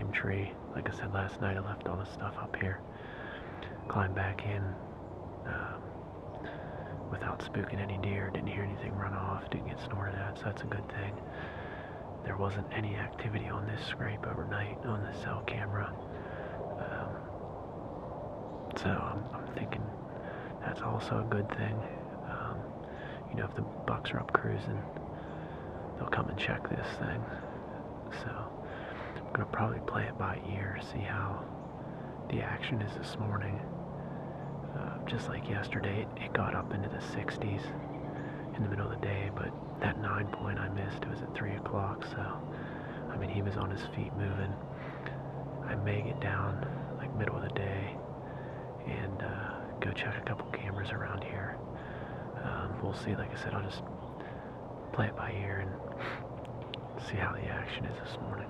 pine tree. Like I said last night, I left all this stuff up here. Climbed back in without spooking any deer. Didn't hear anything run off. Didn't get snorted at, so that's a good thing. There wasn't any activity on this scrape overnight on the cell camera. So I'm thinking that's also a good thing. You know, if the bucks are up cruising, they'll come and check this thing. So I'm gonna probably play it by ear, see how the action is this morning. Just like yesterday, it got up into the 60s in the middle of the day, but that 9 point I missed, it was at 3 o'clock, so I mean, he was on his feet moving. I may get down like middle of the day and go check a couple cameras around here. We'll see. Like I said, I'll just play it by ear and see how the action is this morning.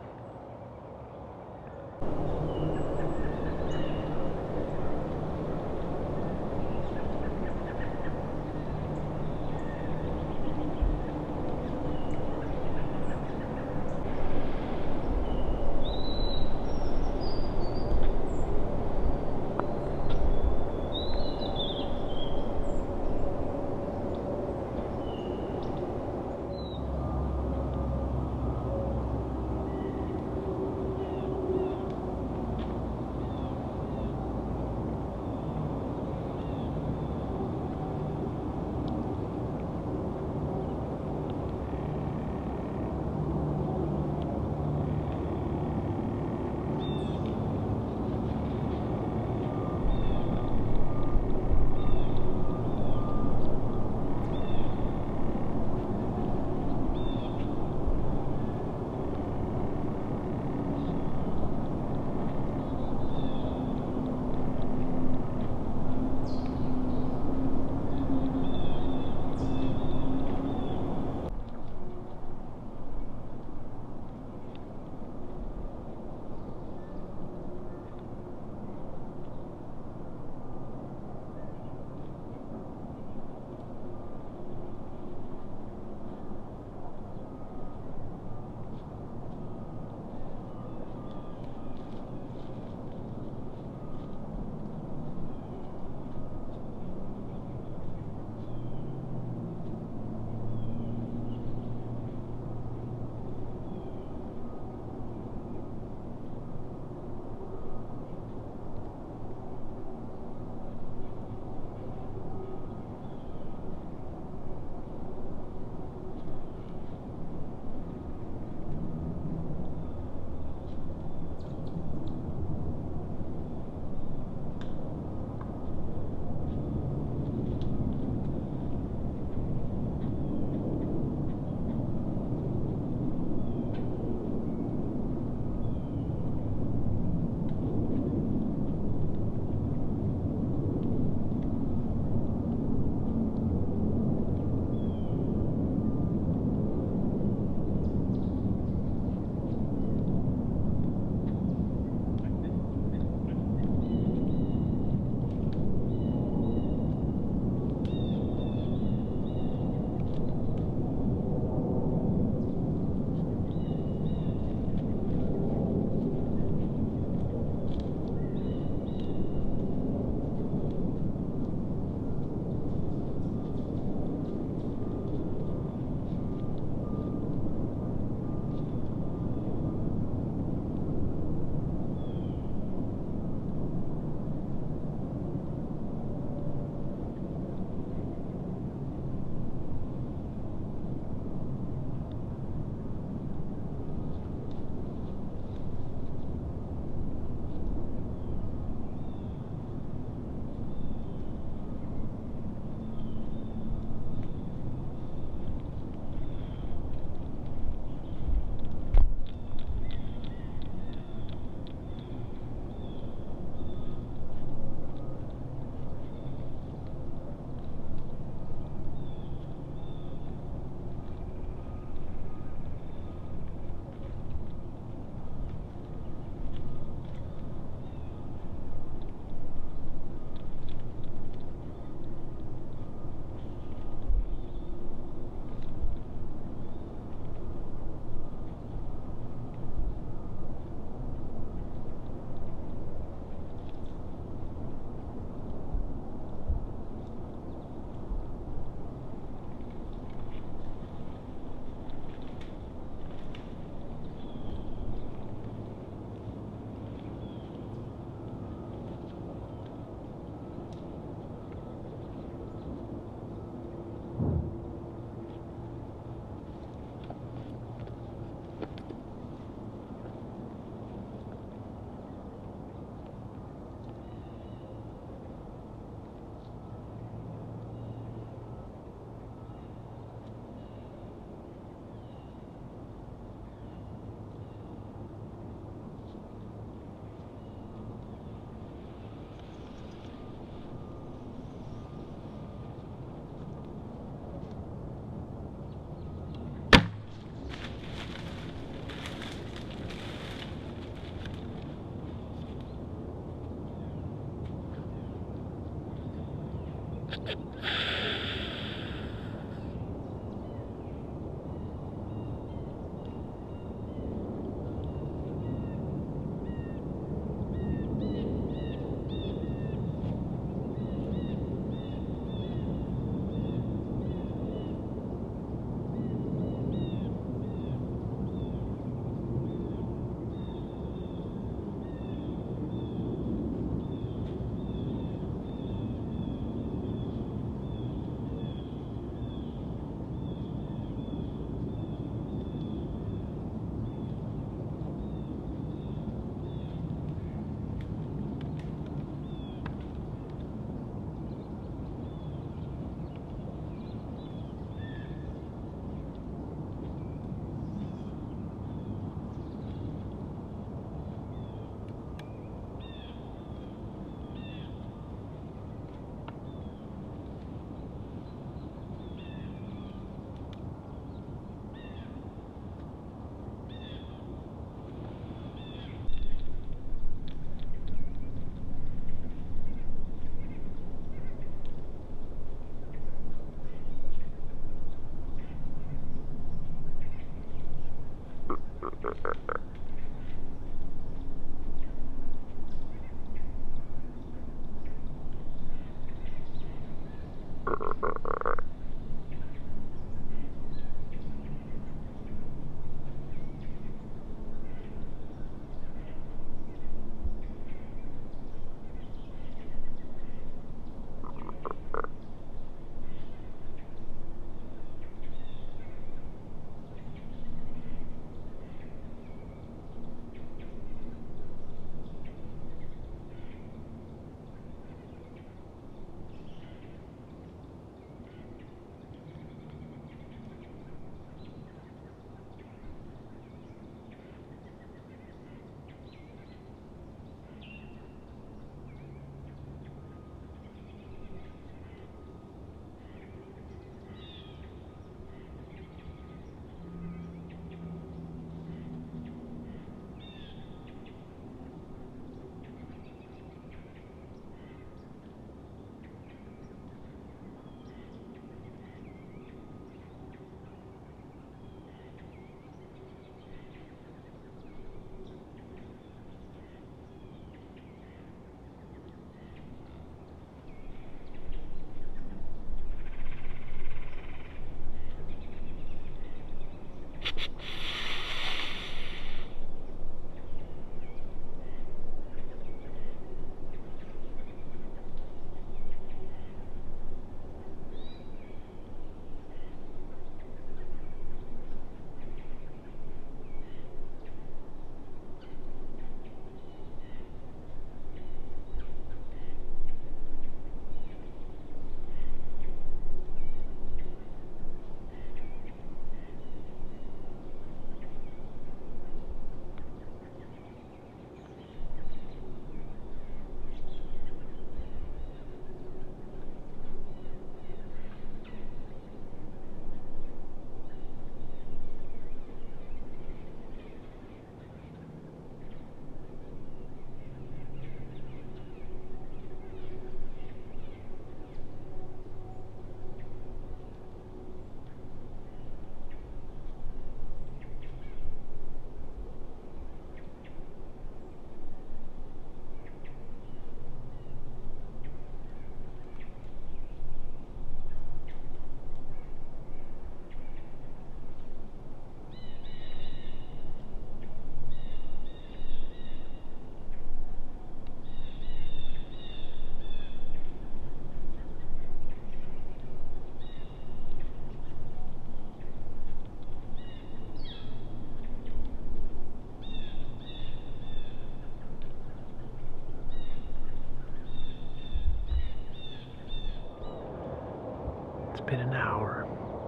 been an hour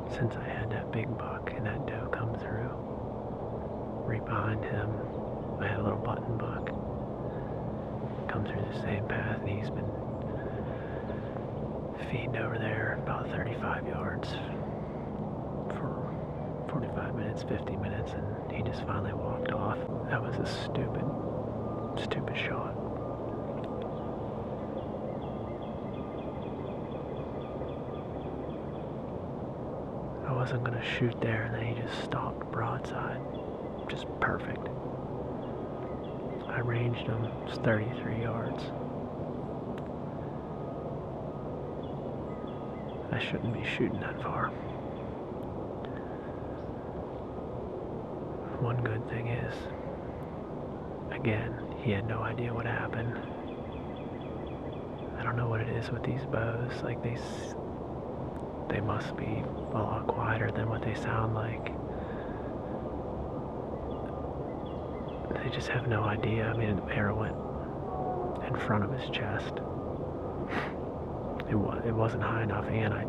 since I had that big buck and that doe come through. Right behind him, I had a little button buck come through the same path, and he's been feeding over there about 35 yards for 45 minutes, 50 minutes, and he just finally walked off. That was a stupid shot. wasn't going to shoot there, and then he just stopped broadside. Just perfect. I ranged him 33 yards. I shouldn't be shooting that far. One good thing is, again, he had no idea what happened. I don't know what it is with these bows. Like, they must be a lot quieter than what they sound like. They just have no idea. I mean, the arrow went in front of his chest. It wasn't high enough, and I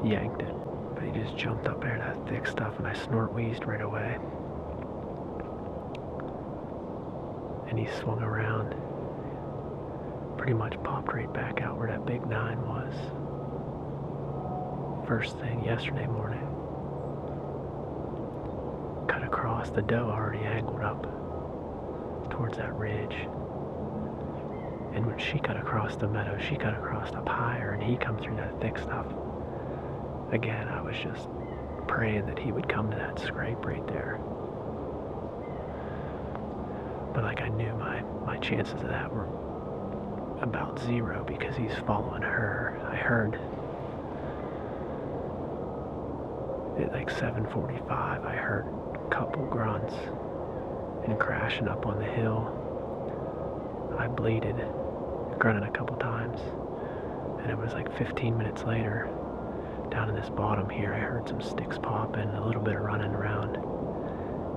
yanked it. But he just jumped up there, that thick stuff, and I snort wheezed right away. And he swung around. Pretty much popped right back out where that big 9 was. First thing yesterday morning. Cut across, the doe already angled up towards that ridge. And when she cut across the meadow, she cut across up higher, and he come through that thick stuff. Again, I was just praying that he would come to that scrape right there. But like, I knew my chances of that were about 0 because he's following her. I heard at like 7:45, I heard a couple grunts and crashing up on the hill. I bleated, grunted a couple times, and it was like 15 minutes later, down in this bottom here, I heard some sticks popping, a little bit of running around,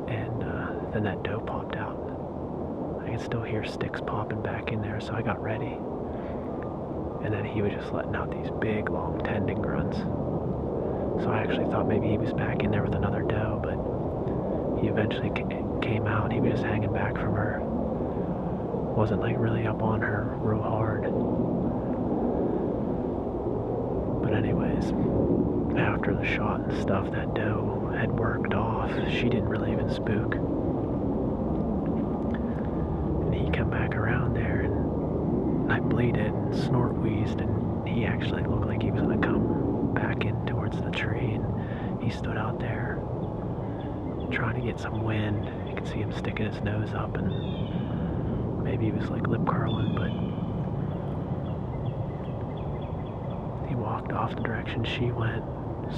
and then that doe popped out. I could still hear sticks popping back in there, so I got ready. And then he was just letting out these big, long tending grunts. So I actually thought maybe he was back in there with another doe, but he eventually came out. He was just hanging back from her. Wasn't like really up on her real hard. But anyways, after the shot and stuff, that doe had worked off. She didn't really even spook. He come back around there, and I bleated and snort wheezed, and he actually looked like he was going to come back in towards the tree, and he stood out there trying to get some wind. You could see him sticking his nose up, and maybe he was like lip curling, but he walked off the direction she went,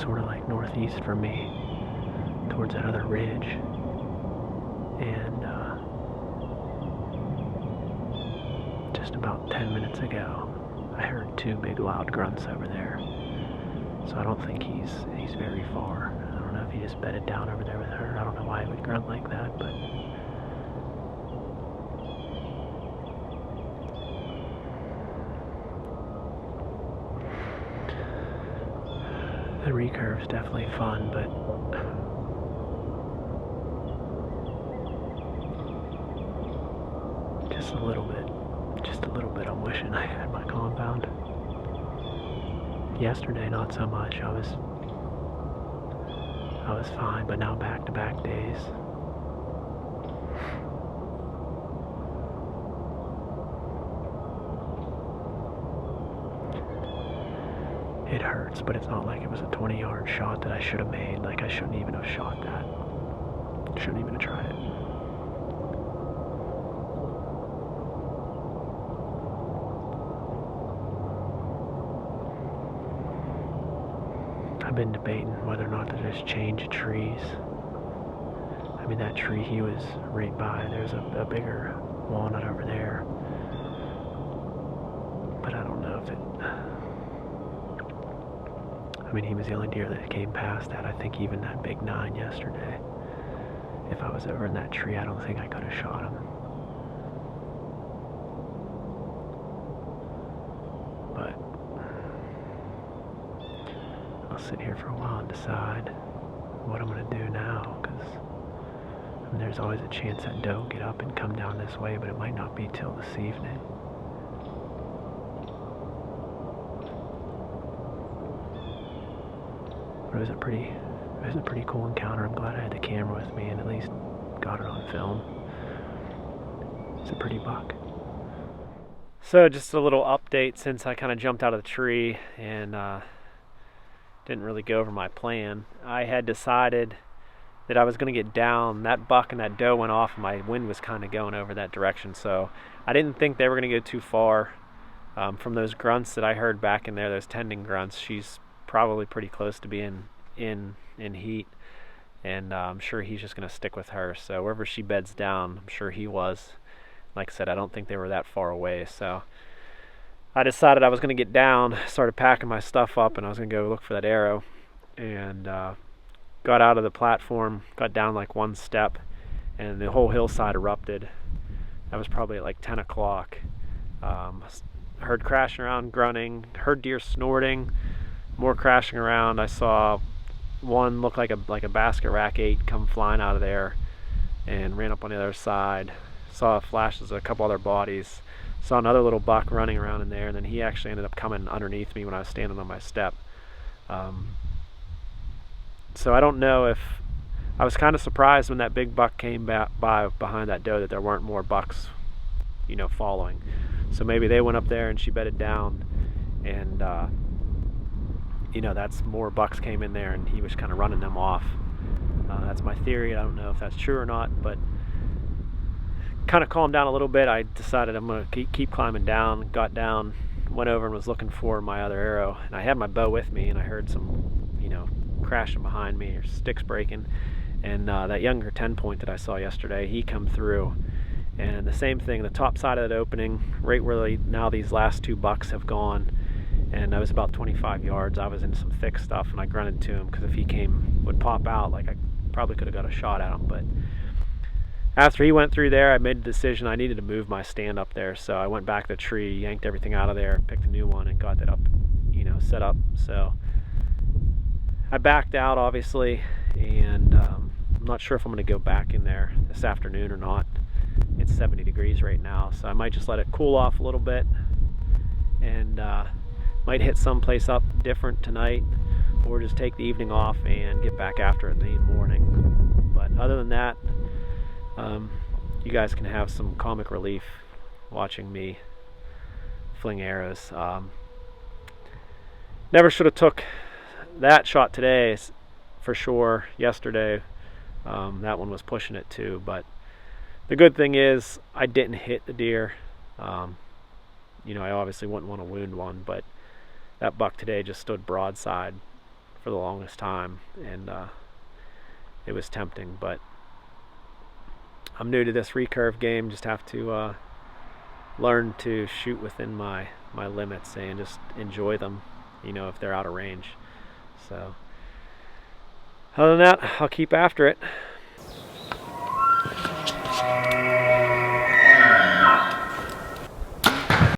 sort of like northeast from me, towards that other ridge. And just about 10 minutes ago, I heard 2 big loud grunts over there. So I don't think he's very far. I don't know if he just bedded down over there with her. I don't know why he would grunt like that, but the recurve's definitely fun, but just a little bit I'm wishing I had my compound. Yesterday, not so much. I was fine, but now back-to-back days. It hurts, but it's not like it was a 20-yard shot that I should have made. Like, I shouldn't even have shot that. Shouldn't even have tried it. I've been debating whether or not to just change trees. I mean, that tree he was right by, there's a bigger walnut over there. But I don't know if it... I mean, he was the only deer that came past that. I think even that big 9 yesterday, if I was over in that tree, I don't think I could have shot him. But I'll sit here for a while and decide what I'm going to do now, because I mean, there's always a chance that doe will get up and come down this way, but it might not be till this evening. But it was a pretty cool encounter. I'm glad I had the camera with me and at least got it on film. It's a pretty buck. So just a little update since I kind of jumped out of the tree, and didn't really go over my plan. I had decided that I was going to get down. That buck and that doe went off, and my wind was kind of going over that direction, so I didn't think they were going to go too far. From those grunts that I heard back in there, those tending grunts, she's probably pretty close to being in heat, and I'm sure he's just going to stick with her. So wherever she beds down, I'm sure he was. Like I said, I don't think they were that far away, so I decided I was going to get down, started packing my stuff up, and I was going to go look for that arrow, and got out of the platform, got down like one step, and the whole hillside erupted. That was probably at like 10 o'clock. Heard crashing around, grunting, heard deer snorting, more crashing around. I saw one look like a basket rack 8 come flying out of there and ran up on the other side. Saw flashes of a couple other bodies. Saw another little buck running around in there, and then he actually ended up coming underneath me when I was standing on my step. So I don't know if... I was kind of surprised when that big buck came by behind that doe that there weren't more bucks, following. So maybe they went up there and she bedded down, and that's more bucks came in there and he was kind of running them off. That's my theory. I don't know if that's true or not, but kind of calmed down a little bit. I decided I'm going to keep climbing down. Got down, went over and was looking for my other arrow, and I had my bow with me, and I heard some crashing behind me, or sticks breaking, and that younger 10 point that I saw yesterday, he come through, and the same thing, the top side of that opening, right where now these last 2 bucks have gone, and I was about 25 yards. I was in some thick stuff, and I grunted to him, because if he would pop out, like, I probably could have got a shot at him. But after he went through there, I made the decision I needed to move my stand up there, so I went back to the tree, yanked everything out of there, picked a new one, and got that up, set up. So I backed out, obviously, and I'm not sure if I'm going to go back in there this afternoon or not. It's 70 degrees right now, so I might just let it cool off a little bit, and might hit someplace up different tonight, or just take the evening off and get back after it in the morning. But other than that, you guys can have some comic relief watching me fling arrows. Never should have took that shot today, for sure. Yesterday, that one was pushing it too, but the good thing is I didn't hit the deer. I obviously wouldn't want to wound one, but that buck today just stood broadside for the longest time, and it was tempting. But I'm new to this recurve game, just have to learn to shoot within my limits and just enjoy them, if they're out of range. So other than that, I'll keep after it.